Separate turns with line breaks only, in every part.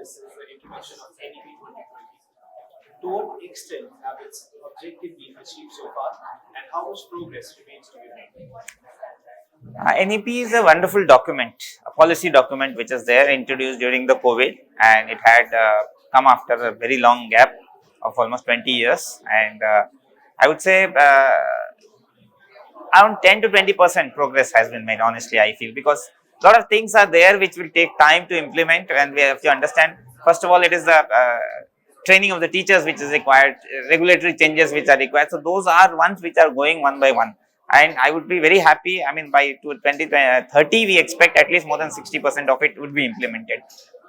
since the introduction of NEP 2020. To what extent have its objective been achieved so far, and how much progress remains to be made?
NEP is a wonderful document, a policy document which is there introduced during the COVID, and it had come after a very long gap of almost 20 years. And I would say around 10 to 20% progress has been made, honestly, I feel, because a lot of things are there which will take time to implement, and we have to understand. First of all, it is the training of the teachers which is required, regulatory changes which are required. So, those are ones which are going one by one. And I would be very happy. I mean, by 2030, we expect at least more than 60% of it would be implemented.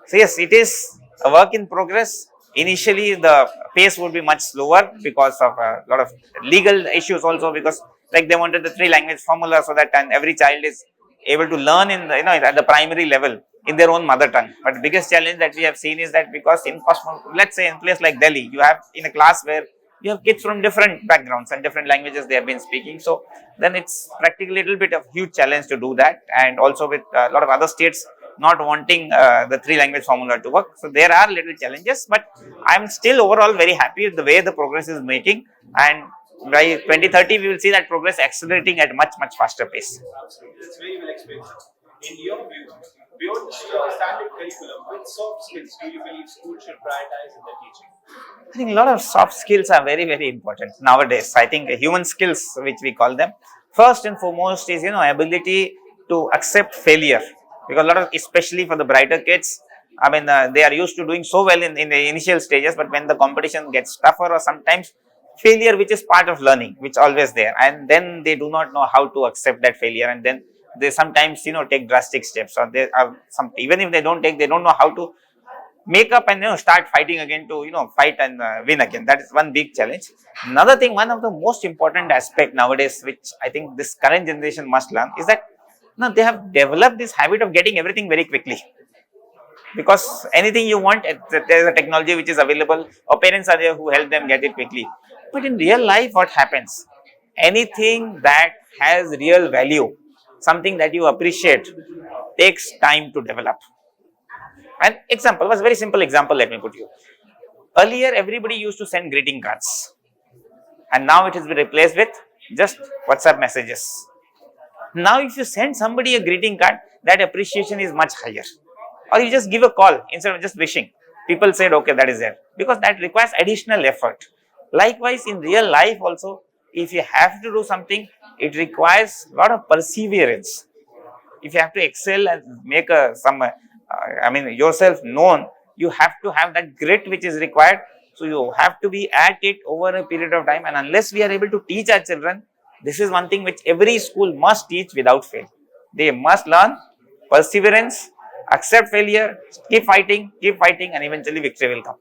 So, yes, it is a work in progress. Initially, the pace would be much slower because of a lot of legal issues also, because like they wanted the three language formula so that and every child is able to learn in the, at the primary level in their own mother tongue. But the biggest challenge that we have seen is that because in let's say in place like Delhi, you have in a class where you have kids from different backgrounds and different languages they have been speaking. So then it's practically a little bit of huge challenge to do that, and also with a lot of other states not wanting the three language formula to work. So there are little challenges, but I'm still overall very happy with the way the progress is making, and by 2030 we will see that progress accelerating at much faster pace.
Absolutely, that's very well explained. In your view, beyond standard curriculum, which soft skills do you believe schools should prioritize in their teaching?
I think a lot of soft skills are very important nowadays. I think human skills, which we call them, first and foremost is ability to accept failure, because a lot of, especially for the brighter kids, I mean they are used to doing so well in the initial stages, but when the competition gets tougher, or sometimes failure, which is part of learning, which always there, and then they do not know how to accept that failure, and then they sometimes take drastic steps, or they are some, even if they don't know how to make up and start fighting again to fight and win again. That is one big challenge. Another thing, one of the most important aspect nowadays, which I think this current generation must learn, is that now they have developed this habit of getting everything very quickly, because anything you want, there is a technology which is available, or parents are there who help them get it quickly. But in real life, what happens? Anything that has real value, something that you appreciate, takes time to develop. An example was very simple example. Let me put you. Earlier, everybody used to send greeting cards, and now it has been replaced with just WhatsApp messages. Now, if you send somebody a greeting card, that appreciation is much higher. Or you just give a call instead of just wishing. People said, okay, that is there, because that requires additional effort. Likewise, in real life also, if you have to do something, it requires a lot of perseverance. If you have to excel and make yourself known, you have to have that grit which is required. So you have to be at it over a period of time, and unless we are able to teach our children, this is one thing which every school must teach without fail. They must learn perseverance, accept failure, keep fighting, and eventually victory will come.